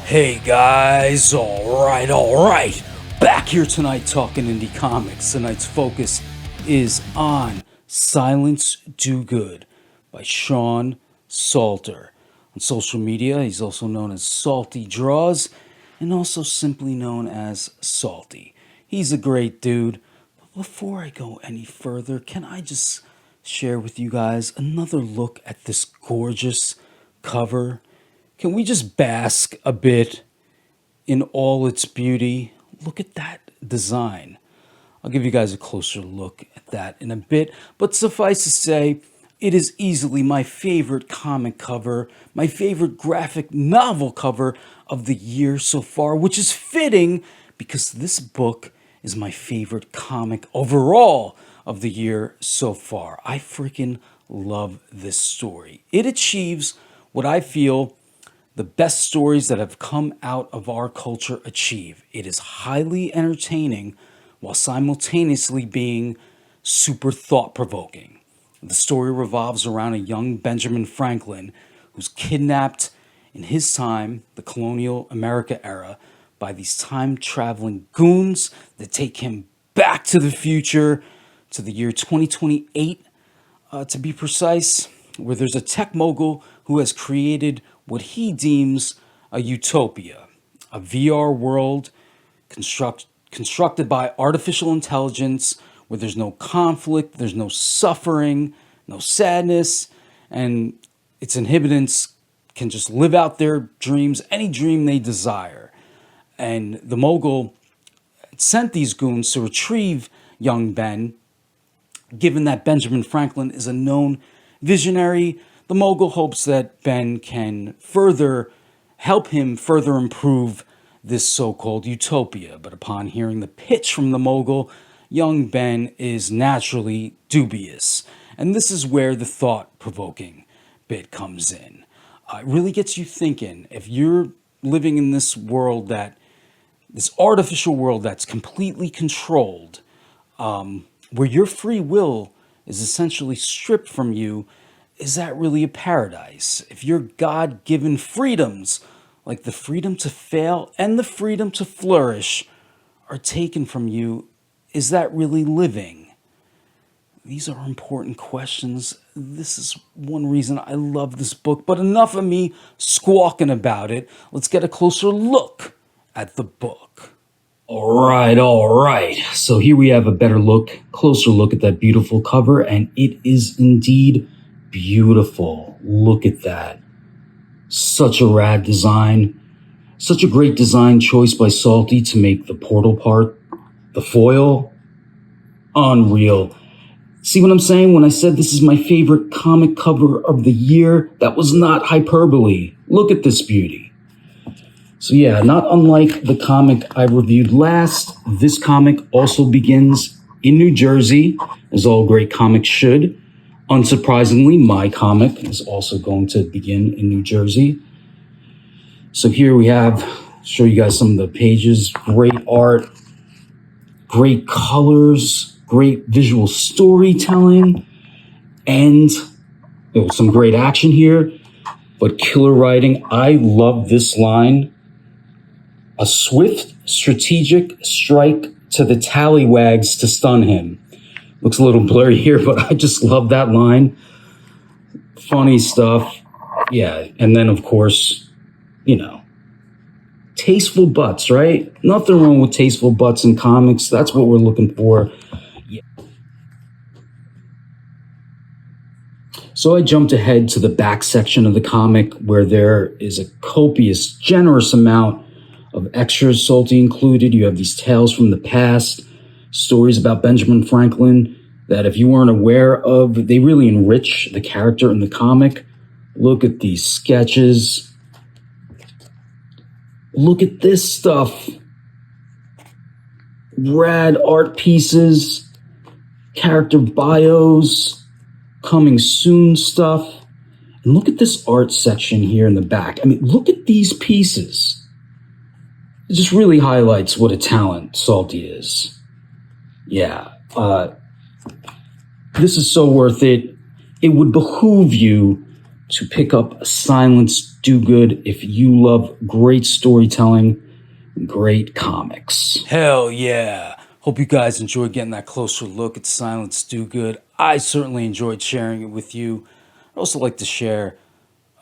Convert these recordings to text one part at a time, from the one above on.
Hey guys, alright. Back here tonight talking indie comics. Tonight's focus is on Silence Dogood by Sean Salter. On social media, he's also known as Salty Draws and also simply known as Salty. He's a great dude. But before I go any further, can I just share with you guys another look at this gorgeous cover? Can we just bask a bit in all its beauty? Look at that design. I'll give you guys a closer look at that in a bit, but suffice to say, it is easily my favorite comic cover, my favorite graphic novel cover of the year so far, which is fitting because this book is my favorite comic overall of the year so far. I freaking love this story. It achieves what I feel the best stories that have come out of our culture achieve. It is highly entertaining while simultaneously being super thought-provoking. The story revolves around a young Benjamin Franklin who's kidnapped in his time, the colonial America era, by these time-traveling goons that take him back to the future, to the year 2028, to be precise, where there's a tech mogul who has created what he deems a utopia, a VR world constructed by artificial intelligence where there's no conflict, there's no suffering, no sadness, and its inhabitants can just live out their dreams, any dream they desire. And the mogul sent these goons to retrieve young Ben. Given that Benjamin Franklin is a known visionary, the mogul hopes that Ben can help him further improve this so-called utopia. But upon hearing the pitch from the mogul, young Ben is naturally dubious. And this is where the thought-provoking bit comes in. It really gets you thinking. If you're living in this world this artificial world that's completely controlled, where your free will is essentially stripped from you, is that really a paradise? If your God-given freedoms, like the freedom to fail and the freedom to flourish, are taken from you, is that really living? These are important questions. This is one reason I love this book, but enough of me squawking about it. Let's get a closer look at the book. All right. So here we have a closer look at that beautiful cover, and it is indeed beautiful. Look at that. Such a rad design. Such a great design choice by Salty to make the portal part, the foil. Unreal. See what I'm saying? When I said this is my favorite comic cover of the year, that was not hyperbole. Look at this beauty. So yeah, not unlike the comic I reviewed last, this comic also begins in New Jersey, as all great comics should. Unsurprisingly, my comic is also going to begin in New Jersey. So here we show you guys some of the pages. Great art, great colors, great visual storytelling, and some great action here, but killer writing. I love this line. A swift, strategic strike to the tallywags to stun him. Looks a little blurry here, but I just love that line. Funny stuff. Yeah, and then, of course, tasteful butts, right? Nothing wrong with tasteful butts in comics. That's what we're looking for. Yeah. So I jumped ahead to the back section of the comic where there is a copious, generous amount of extras, Salty included. You have these tales from the past, stories about Benjamin Franklin that if you weren't aware of, they really enrich the character in the comic. Look at these sketches. Look at this stuff. Rad art pieces, character bios, coming soon stuff. And look at this art section here in the back. I mean, look at these pieces. It just really highlights what a talent Salty is. Yeah, this is so worth it. It would behoove you to pick up Silence Dogood if you love great storytelling and great comics. Hell yeah. Hope you guys enjoyed getting that closer look at Silence Dogood. I certainly enjoyed sharing it with you. I'd also like to share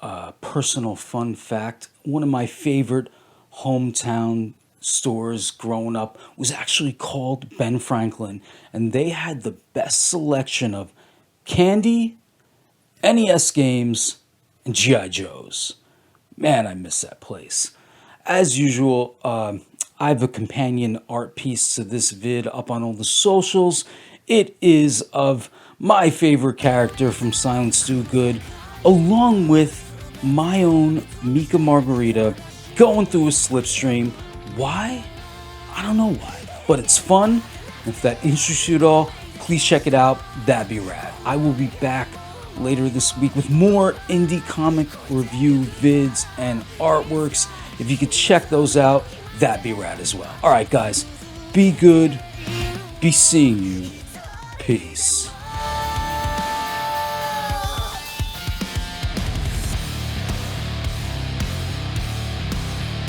a personal fun fact. One of my favorite hometown stores growing up was actually called Ben Franklin, and they had the best selection of candy, NES games, and G.I. Joes. Man, I miss that place. As usual, I have a companion art piece to this vid up on all the socials. It is of my favorite character from Silence Dogood, along with my own Mika Margarita going through a slipstream. Why? I don't know why, but it's fun. If that interests you at all, please check it out. That'd be rad. I will be back later this week with more indie comic review vids and artworks. If you could check those out, that'd be rad as well. All right, guys, be good. Be seeing you. Peace.